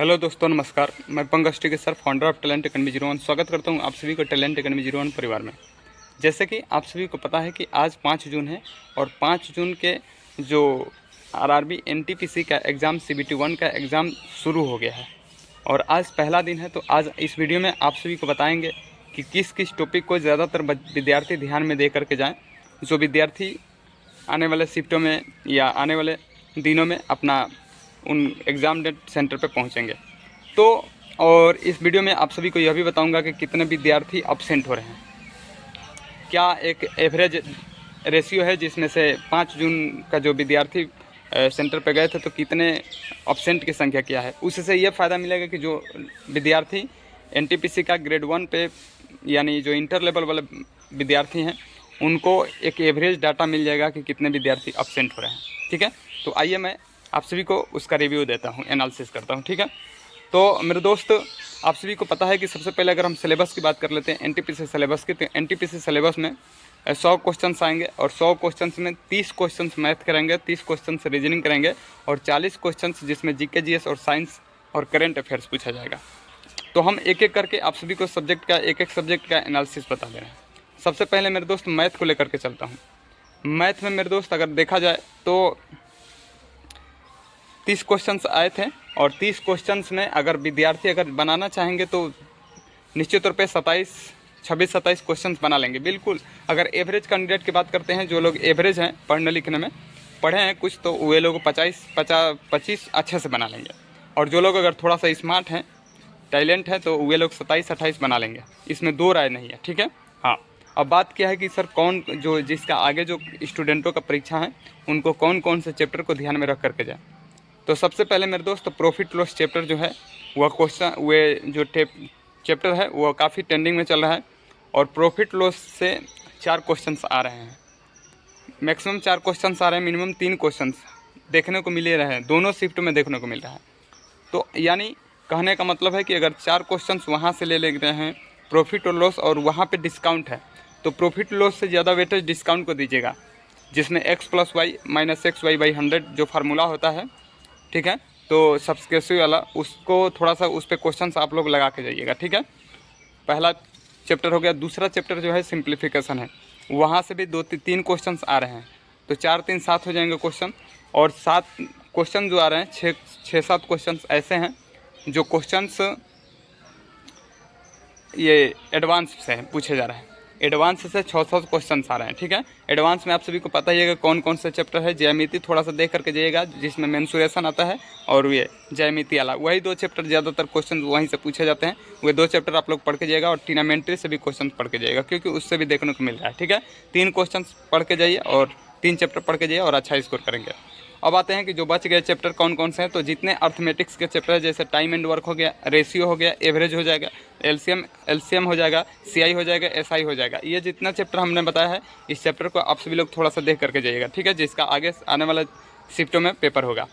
Hello दोस्तों, नमस्कार। मैं पंकज टी के sir, founder of talent academy 01 स्वागत करता हूं आप सभी को टैलेंट अकेडमी 01 परिवार में। जैसे कि आप सभी को पता है कि आज 5 जून है और 5 जून के जो आरआरबी एनटीपीसी का एग्ज़ाम सीबीटी 1 का एग्ज़ाम शुरू हो गया है और आज पहला दिन है। तो आज इस वीडियो में आप सभी को बताएंगे कि किस किस टॉपिक को ज़्यादातर विद्यार्थी ध्यान में दे करके जाएँ, जो विद्यार्थी आने वाले शिफ्टों में या आने वाले दिनों में अपना उन एग्ज़ाम डेट सेंटर पे पहुंचेंगे। तो और इस वीडियो में आप सभी को यह भी बताऊंगा कि कितने विद्यार्थी अब्सेंट हो रहे हैं, क्या एक एवरेज रेशियो है जिसमें से 5 जून का जो विद्यार्थी सेंटर पे गए थे तो कितने अब्सेंट की संख्या क्या है। उससे यह फ़ायदा मिलेगा कि जो विद्यार्थी एनटीपीसी का ग्रेड 1 पे यानी जो इंटर लेवल वाले विद्यार्थी हैं उनको एक एवरेज डाटा मिल जाएगा कि कितने विद्यार्थी अब्सेंट हो रहे हैं। ठीक है, तो आइए मैं आप सभी को उसका रिव्यू देता हूँ, एनालिसिस करता हूँ। ठीक है, तो मेरे दोस्त, आप सभी को पता है कि सबसे पहले अगर हम सिलेबस की बात कर लेते हैं एनटीपीसी सिलेबस की, तो एनटीपीसी सिलेबस में 100 क्वेश्चंस आएंगे और 100 क्वेश्चंस में 30 क्वेश्चंस मैथ करेंगे, 30 क्वेश्चंस रीजनिंग करेंगे और 40 क्वेश्चंस जिसमें जीके जीएस और साइंस और करंट अफेयर्स पूछा जाएगा। तो हम एक एक करके आप सभी को सब्जेक्ट का एक सब्जेक्ट का एनालिसिस बता दे रहे हैं। सबसे पहले मेरे दोस्त मैथ को लेकर के चलता हूँ। मैथ में मेरे दोस्त अगर देखा जाए तो 30 क्वेश्चंस आए थे और 30 क्वेश्चंस में अगर विद्यार्थी अगर बनाना चाहेंगे तो निश्चित तौर पे 26-27 क्वेश्चंस बना लेंगे। बिल्कुल, अगर एवरेज कैंडिडेट की बात करते हैं, जो लोग एवरेज हैं पढ़ने लिखने में, पढ़े हैं कुछ, तो वे लोग 25 अच्छे से बना लेंगे और जो लोग अगर थोड़ा सा स्मार्ट हैं, टैलेंट है, तो वे लोग 27-28 बना लेंगे। इसमें दो राय नहीं है। ठीक है, हाँ। अब बात क्या है कि सर कौन जो जिसका आगे जो स्टूडेंटों का परीक्षा है उनको कौन कौन से चैप्टर को ध्यान में रख करके जाए। तो सबसे पहले मेरे दोस्त प्रॉफिट लॉस चैप्टर जो है वह चैप्टर है वह काफ़ी ट्रेंडिंग में चल रहा है और प्रॉफिट लॉस से 4 क्वेश्चंस आ रहे हैं। मैक्सिमम 4 क्वेश्चंस आ रहे हैं, मिनिमम 3 क्वेश्चंस देखने को मिल रहे हैं, दोनों शिफ्ट में देखने को मिल रहा है। तो यानी कहने का मतलब है कि अगर 4 क्वेश्चंस वहाँ से ले रहे हैं प्रॉफिट और लॉस और वहाँ पे डिस्काउंट है, तो प्रॉफिट लॉस से ज़्यादा वेटेज डिस्काउंट को दीजिएगा, जिसमें x + y - xy/100 जो फार्मूला होता है। ठीक है, तो सब्सक्रिप्टिव वाला उसको थोड़ा सा उस पर क्वेश्चंस आप लोग लगा के जाइएगा। ठीक है, पहला चैप्टर हो गया। दूसरा चैप्टर जो है सिंप्लीफिकेशन है, वहाँ से भी 2-3 क्वेश्चंस आ रहे हैं, तो 4-3-7 हो जाएंगे क्वेश्चन। और 7 क्वेश्चन जो आ रहे हैं, 6-7 क्वेश्चंस ऐसे हैं जो क्वेश्चंस ये एडवांस से पूछे जा रहे हैं। एडवांस से 600 क्वेश्चन आ रहे हैं। ठीक है, एडवांस में आप सभी को पता ही है कि कौन कौन से चैप्टर है। ज्यामिति थोड़ा सा देख करके जाइएगा, जिसमें मेंसुरेशन आता है, और ये ज्यामिति वाला, वही 2 चैप्टर ज़्यादातर क्वेश्चन वहीं से पूछे जाते हैं। वे 2 चैप्टर आप लोग पढ़ के जाइएगा और ट्रिग्नोमेट्री से भी क्वेश्चन पढ़ के जाइएगा, क्योंकि उससे भी देखने को मिल रहा है। ठीक है, 3 क्वेश्चन पढ़ के जाइए और 3 चैप्टर पढ़ के जाइए और अच्छा स्कोर करेंगे। अब आते हैं कि जो बच गए चैप्टर कौन कौन से हैं। तो जितने अर्थमेटिक्स के चैप्टर है, जैसे टाइम एंड वर्क हो गया, रेशियो हो गया, एवरेज हो जाएगा, एलसीएम हो जाएगा, सीआई हो जाएगा, एसआई हो जाएगा, ये जितना चैप्टर हमने बताया है, इस चैप्टर को आप सभी लोग थोड़ा सा देख करके जाइएगा। ठीक है, जिसका आगे आने वाला शिफ्टों में पेपर होगा।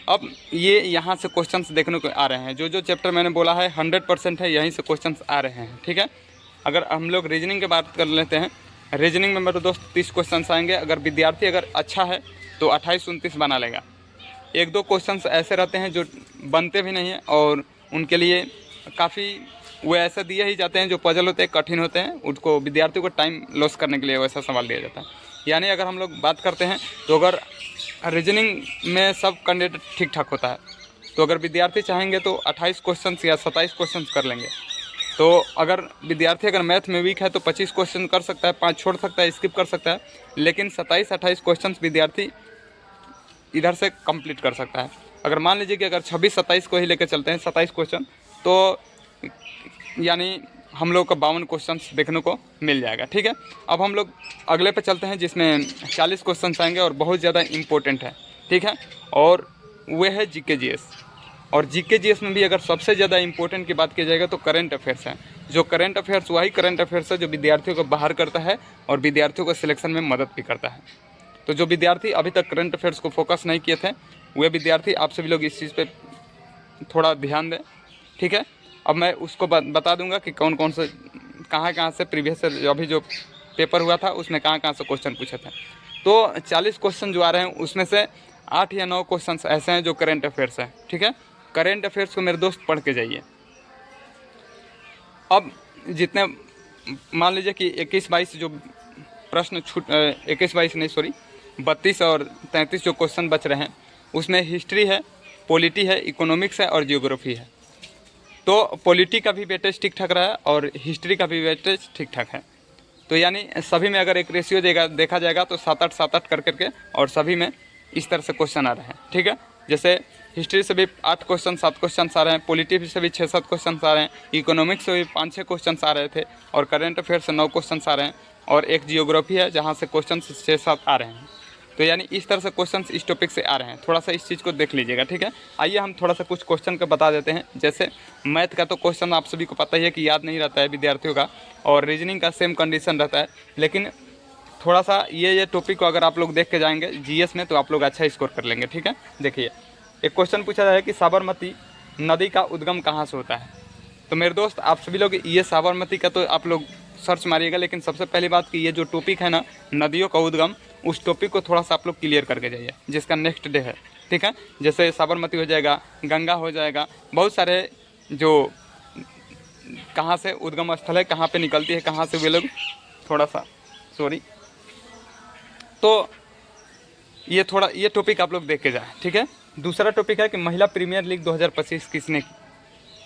अब ये यहाँ से क्वेश्चंस देखने को आ रहे हैं, जो चैप्टर मैंने बोला है 100% है, यहीं से क्वेश्चंस आ रहे हैं। ठीक है, अगर हम लोग रीजनिंग की बात कर लेते हैं, रीजनिंग में मेरे दोस्त 30 क्वेश्चंस आएंगे। अगर विद्यार्थी अगर अच्छा है तो 28-29 बना लेगा। 1-2 क्वेश्चंस ऐसे रहते हैं जो बनते भी नहीं हैं और उनके लिए काफ़ी वो ऐसे दिए ही जाते हैं जो पजल होते हैं, कठिन होते हैं, उनको विद्यार्थियों को टाइम लॉस करने के लिए वैसा सवाल दिया जाता है। यानी अगर हम लोग बात करते हैं तो अगर रीजनिंग में सब कैंडिडेट ठीक ठाक होता है, तो अगर विद्यार्थी चाहेंगे तो 28 क्वेश्चंस या 27 क्वेश्चंस कर लेंगे। तो अगर विद्यार्थी अगर मैथ में वीक है तो 25 क्वेश्चन कर सकता है, 5 छोड़ सकता है, स्किप कर सकता है, लेकिन 27-28 क्वेश्चंस विद्यार्थी इधर से कंप्लीट कर सकता है। अगर मान लीजिए कि अगर 26-27 को ही लेकर चलते हैं, 27 क्वेश्चन, तो यानी हम लोग को 52 क्वेश्चंस देखने को मिल जाएगा। ठीक है, अब हम लोग अगले पे चलते हैं, जिसमें 40 क्वेश्चंस आएंगे और बहुत ज़्यादा इम्पोर्टेंट है। ठीक है, और वे है जीके जीएस। और जीके जीएस में भी अगर सबसे ज़्यादा इंपॉर्टेंट की बात की जाएगा तो करंट अफेयर्स है। जो करंट अफेयर्स, वही करंट अफेयर्स है जो विद्यार्थियों को बाहर करता है और विद्यार्थियों को सिलेक्शन में मदद भी करता है। तो जो विद्यार्थी अभी तक करंट अफेयर्स को फोकस नहीं किए थे, वे विद्यार्थी आप सभी लोग इस चीज़ पे थोड़ा ध्यान दें। ठीक है, अब मैं उसको बता दूंगा कि कौन कौन से कहाँ से प्रीवियस अभी जो पेपर हुआ था उसमें कहाँ से क्वेश्चन पूछे थे। तो 40 क्वेश्चन जो आ रहे हैं उसमें से 8 या 9 क्वेश्चन ऐसे हैं जो करंट अफेयर्स हैं। ठीक है, करेंट अफेयर्स को मेरे दोस्त पढ़ के जाइए। अब जितने मान लीजिए कि 21-22 जो प्रश्न 21-22 नहीं सॉरी 32 और 33 जो क्वेश्चन बच रहे हैं उसमें हिस्ट्री है, पॉलिटी है, इकोनॉमिक्स है और जियोग्राफी है। तो पॉलिटी का भी वेटेज ठीक ठाक रहा है और हिस्ट्री का भी वेटेज ठीक ठाक है। तो यानी सभी में अगर एक रेशियो देखा जाएगा तो 7-8 7-8 कर करके और सभी में इस तरह से क्वेश्चन आ रहे हैं। ठीक है, जैसे हिस्ट्री से भी 8 क्वेश्चन 7 क्वेश्चन आ रहे हैं, पॉलिटी से भी 6-7 क्वेश्चन आ रहे हैं, इकोनॉमिक्स से भी 5-6 क्वेश्चन आ रहे थे और करंट अफेयर से 9 क्वेश्चन आ रहे हैं और एक जियोग्राफी है जहाँ से क्वेश्चन 6-7 आ रहे हैं। तो यानी इस तरह से क्वेश्चन इस टॉपिक से आ रहे हैं। थोड़ा सा इस चीज़ को देख लीजिएगा। ठीक है, आइए हम थोड़ा सा कुछ क्वेश्चन का बता देते हैं। जैसे मैथ का तो क्वेश्चन आप सभी को पता ही है कि याद नहीं रहता है विद्यार्थियों का, और रीजनिंग का सेम कंडीशन रहता है। लेकिन थोड़ा सा ये टॉपिक को अगर आप लोग देख के जाएंगे जीएस में तो आप लोग अच्छा स्कोर कर लेंगे। ठीक है, देखिए एक क्वेश्चन पूछा है कि साबरमती नदी का उद्गम कहाँ से होता है। तो मेरे दोस्त आप सभी लोग ये साबरमती का तो आप लोग सर्च मारिएगा, लेकिन सबसे पहली बात कि ये जो टॉपिक है ना नदियों का उद्गम, उस टॉपिक को थोड़ा सा आप लोग क्लियर करके जाइए जिसका नेक्स्ट डे है। ठीक है, जैसे साबरमती हो जाएगा, गंगा हो जाएगा, बहुत सारे जो कहाँ से उद्गम स्थल है, कहाँ पे निकलती है, कहाँ से वे लोग थोड़ा सा सॉरी, तो ये थोड़ा ये टॉपिक आप लोग देख के जाएँ। ठीक है, दूसरा टॉपिक है कि महिला प्रीमियर लीग 2025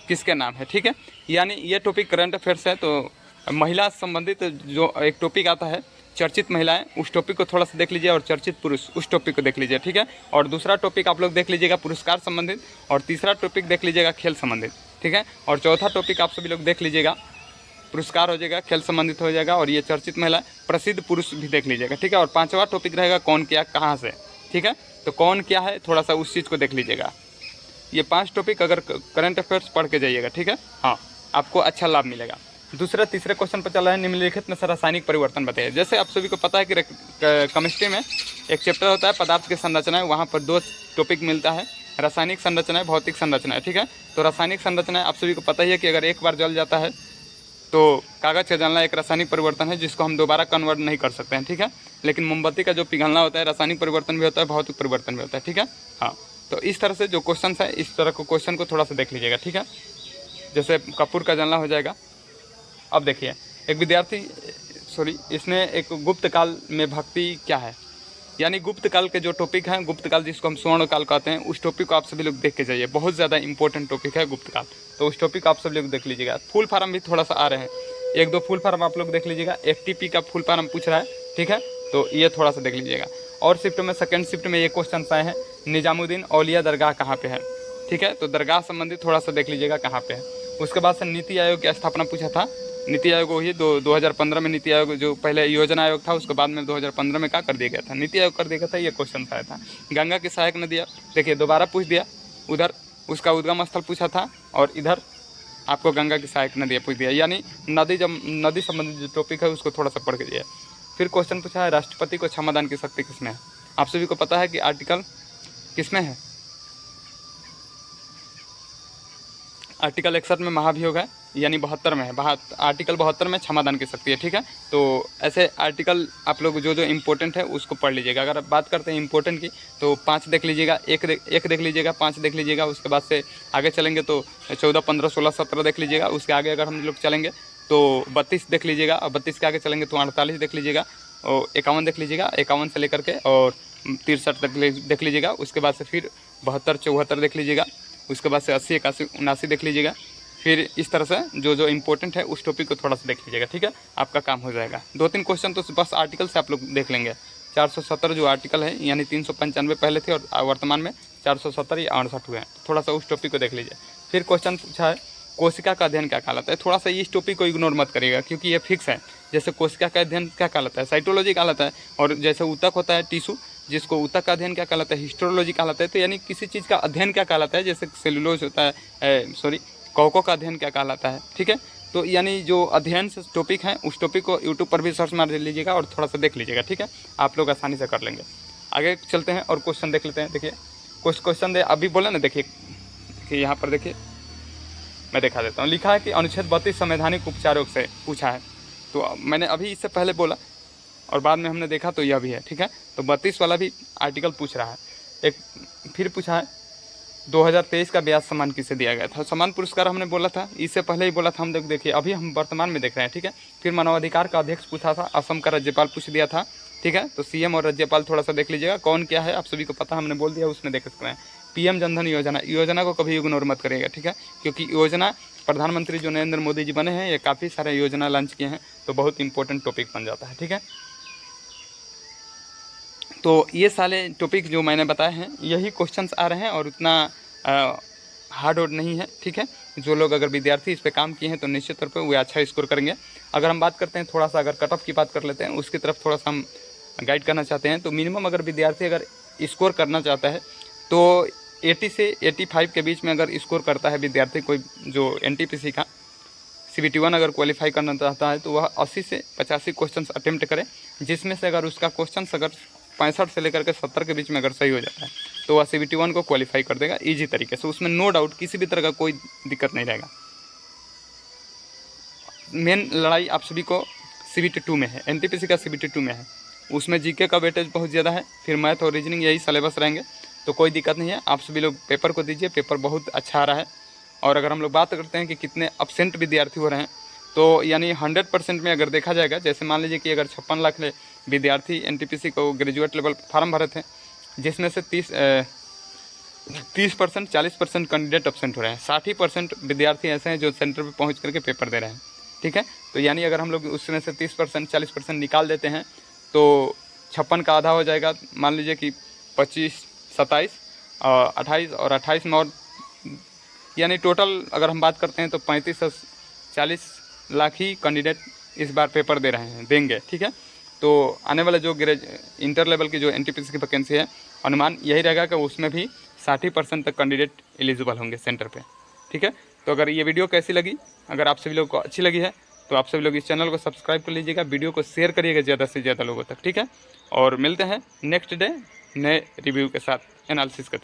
किसके नाम है। ठीक है, यानी ये टॉपिक करंट अफेयर्स है। तो महिला संबंधित जो एक टॉपिक आता है चर्चित महिलाएं, उस टॉपिक को थोड़ा सा देख लीजिए और चर्चित पुरुष उस टॉपिक को देख लीजिए। ठीक है, और दूसरा टॉपिक आप लोग देख लीजिएगा पुरस्कार संबंधित, और तीसरा टॉपिक देख लीजिएगा खेल संबंधित। ठीक है, और चौथा टॉपिक आप सभी लोग देख लीजिएगा पुरस्कार हो जाएगा, खेल संबंधित हो जाएगा, और ये चर्चित महिला प्रसिद्ध पुरुष भी देख लीजिएगा। ठीक है, और पांचवा टॉपिक रहेगा कौन क्या कहाँ से। ठीक है, तो कौन क्या है थोड़ा सा उस चीज़ को देख लीजिएगा। ये 5 टॉपिक अगर करंट अफेयर्स पढ़ के जाइएगा, ठीक है, हाँ, आपको अच्छा लाभ मिलेगा। दूसरा तीसरे क्वेश्चन पर चल रहा है निम्नलिखित में से रासायनिक परिवर्तन बताइए। जैसे आप सभी को पता है कि केमिस्ट्री में एक चैप्टर होता है पदार्थ की संरचनाएं, वहाँ पर 2 टॉपिक मिलता है, रासायनिक संरचनाएं, भौतिक संरचनाएं। ठीक है, तो रासायनिक संरचनाएं आप सभी को पता ही है कि अगर एक बार जल जाता है तो कागज़ का जलना एक रासायनिक परिवर्तन है जिसको हम दोबारा कन्वर्ट नहीं कर सकते हैं। ठीक है, लेकिन मोमबत्ती का जो पिघलना होता है रासायनिक परिवर्तन भी होता है, भौतिक परिवर्तन भी होता है। ठीक है, हाँ, तो इस तरह से जो क्वेश्चन है इस तरह को क्वेश्चन को थोड़ा सा देख लीजिएगा। ठीक है, जैसे कपूर का जलना हो जाएगा। अब देखिए एक विद्यार्थी इसने एक गुप्त काल में भक्ति क्या है, यानी गुप्त काल के जो टॉपिक हैं, गुप्त काल जिसको हम स्वर्ण काल कहते हैं, उस टॉपिक को आप सभी लोग देख के जाइए। बहुत ज़्यादा इंपॉर्टेंट टॉपिक है गुप्त काल, तो उस टॉपिक को आप सभी लोग देख लीजिएगा। फुल फार्म भी थोड़ा सा आ रहे हैं, 1-2 फुल फार्म आप लोग देख लीजिएगा। FTP का फुल फार्म पूछ रहा है। ठीक है, तो ये थोड़ा सा देख लीजिएगा। और शिफ्ट में सेकेंड शिफ्ट में ये क्वेश्चन आए हैं निजामुद्दीन औलिया दरगाह कहाँ पे है। ठीक है, तो दरगाह संबंधित थोड़ा सा देख लीजिएगा कहाँ पे है। उसके बाद से नीति आयोग की स्थापना पूछा था। नीति आयोग वही 2015 में नीति आयोग जो पहले योजना आयोग था उसके बाद में 2015 में क्या कर दिया गया था, नीति आयोग कर दिया गया था। ये क्वेश्चन आया था। गंगा की सहायक नदियाँ देखिए दोबारा पूछ दिया, उधर उसका उद्गम स्थल पूछा था और इधर आपको गंगा की सहायक नदियाँ पूछ दिया। यानी नदी संबंधित जो टॉपिक है उसको थोड़ा सा पढ़ के दिया। फिर क्वेश्चन पूछा है राष्ट्रपति को क्षमादान की शक्ति किसमें है। आप सभी को पता है कि आर्टिकल किसमें है, आर्टिकल 61 में महाभियोग है, यानी 72 में है, आर्टिकल 72 में क्षमादान की शक्ति है। ठीक है, तो ऐसे आर्टिकल आप लोग जो इम्पोर्टेंट है उसको पढ़ लीजिएगा। अगर आप बात करते हैं इम्पोर्टेंट की तो 5 देख लीजिएगा, एक देख लीजिएगा, 5 देख लीजिएगा। उसके बाद से आगे चलेंगे तो 14, 15, 16, 17 देख लीजिएगा। उसके आगे अगर हम लोग चलेंगे तो 32 देख लीजिएगा, और 32 के आगे चलेंगे तो 48 देख लीजिएगा, और 51 देख लीजिएगा, 51 से लेकर के और 63 तक देख लीजिएगा। उसके बाद से फिर 72, 74 देख लीजिएगा। उसके बाद से 80, 81, 79 देख लीजिएगा। फिर इस तरह से जो इम्पोर्टेंट है उस टॉपिक को थोड़ा सा देख लीजिएगा। ठीक है, आपका काम हो जाएगा। 2-3 क्वेश्चन तो बस आर्टिकल से आप लोग देख लेंगे। 470 जो आर्टिकल है, यानी 395 पहले थे और वर्तमान में 470 या 68 हुए हैं। थोड़ा सा उस टॉपिक को देख लीजिए। फिर क्वेश्चन पूछा है कोशिका का अध्ययन क्या कहलाता है। थोड़ा सा इस टॉपिक को इग्नोर मत करिएगा क्योंकि ये फिक्स है। जैसे कोशिका का अध्ययन क्या कहलाता है, साइटोलॉजी कहलाता है, और जैसे ऊतक होता है टिश्यू, जिसको ऊतक का अध्ययन क्या कहलाता है, हिस्टोलॉजी कहलाता है। तो यानी किसी चीज़ का अध्ययन क्या कहलाता है, जैसे सेलुलोज होता है, कौको का अध्ययन क्या कहलाता है। ठीक है, तो यानी जो अध्ययन से टॉपिक है उस टॉपिक को यूट्यूब पर भी सर्च मार लीजिएगा और थोड़ा सा देख लीजिएगा। ठीक है, आप लोग आसानी से कर लेंगे। आगे चलते हैं और क्वेश्चन देख लेते हैं। देखिए कुछ क्वेश्चन दे अभी बोला ना, देखिए यहाँ पर देखिए मैं दिखा देता हूँ। लिखा है कि अनुच्छेद 32 संवैधानिक उपचारों से पूछा है। तो मैंने अभी इससे पहले बोला और बाद में हमने देखा तो यह भी है। ठीक है, तो 32 वाला भी आर्टिकल पूछ रहा है। एक फिर पूछा है 2023 का ब्याज सम्मान किसे दिया गया था? सम्मान पुरस्कार हमने बोला था, इससे पहले ही बोला था हम। देखिए अभी हम वर्तमान में देख रहे हैं, ठीक है। फिर मानवाधिकार का अध्यक्ष पूछा था, असम का राज्यपाल पूछ दिया था, ठीक है। तो सीएम और राज्यपाल थोड़ा सा देख लीजिएगा कौन क्या है, आप सभी को पता, हमने बोल दिया, उसमें देख सकते हैं। पीएम जनधन योजना को कभी इग्नोर मत करिएगा, ठीक है, क्योंकि योजना प्रधानमंत्री जो नरेंद्र मोदी जी बने हैं, ये काफ़ी सारे योजना लॉन्च किए हैं, तो बहुत इंपॉर्टेंट टॉपिक बन जाता है, ठीक है। तो ये सारे टॉपिक जो मैंने बताए हैं यही क्वेश्चंस आ रहे हैं, और उतना हार्ड और नहीं है, ठीक है। जो लोग अगर विद्यार्थी इस पे काम किए हैं तो निश्चित तौर पे वे अच्छा स्कोर करेंगे। अगर हम बात करते हैं थोड़ा सा, अगर कट ऑफ की बात कर लेते हैं, उसकी तरफ थोड़ा सा हम गाइड करना चाहते हैं। तो मिनिमम अगर विद्यार्थी अगर स्कोर करना चाहता है तो 80 से 85 के बीच में अगर स्कोर करता है विद्यार्थी, कोई जो NTPC का CBT 1 अगर क्वालिफाई करना चाहता है, तो वह 80 से 85 क्वेश्चन अटेम्प्ट करे, जिसमें से अगर उसका क्वेश्चन अगर 65 से लेकर के 70 के बीच में अगर सही हो जाता है तो वह CBT 1 को क्वालिफाई कर देगा ईजी तरीके से। उसमें नो डाउट किसी भी तरह का कोई दिक्कत नहीं रहेगा। मेन लड़ाई आप सभी को CBT 2 में है, NTPC का CBT 2 में है, उसमें जीके का वेटेज बहुत ज़्यादा है, फिर मैथ और रीजनिंग यही सिलेबस रहेंगे, तो कोई दिक्कत नहीं है। आप सभी लोग पेपर को दीजिए, पेपर बहुत अच्छा आ रहा है। और अगर हम लोग बात करते हैं कि कितने अब्सेंट विद्यार्थी हो रहे हैं, तो यानी 100% में अगर देखा जाएगा, जैसे मान लीजिए कि अगर 56 लाख विद्यार्थी NTPC को ग्रेजुएट लेवल फार्म भरे थे, जिसमें से 30% 40% कैंडिडेट अब्सेंट हो रहे हैं, 60% विद्यार्थी ऐसे हैं जो सेंटर पे पहुंच करके पेपर दे रहे हैं, ठीक है। तो यानी अगर हम लोग उसमें से 30% 40% निकाल देते हैं तो 56 का आधा हो जाएगा, मान लीजिए कि 25 27 और 28 और 28 में और, यानी टोटल अगर हम बात करते हैं तो 35 से 40 लाख ही कैंडिडेट इस बार पेपर दे रहे हैं, देंगे, ठीक है। तो आने वाला जो इंटर लेवल की जो NTPC की वैकेंसी है, अनुमान यही रहेगा कि उसमें भी 60% तक कैंडिडेट एलिजिबल होंगे सेंटर पे, ठीक है। तो अगर ये वीडियो कैसी लगी, अगर आप सभी लोगों को अच्छी लगी है तो आप सभी लोग इस चैनल को सब्सक्राइब कर लीजिएगा, वीडियो को शेयर करिएगा ज़्यादा से ज़्यादा लोगों तक, ठीक है। और मिलते हैं नेक्स्ट डे नए रिव्यू के साथ, एनालिसिस के साथ।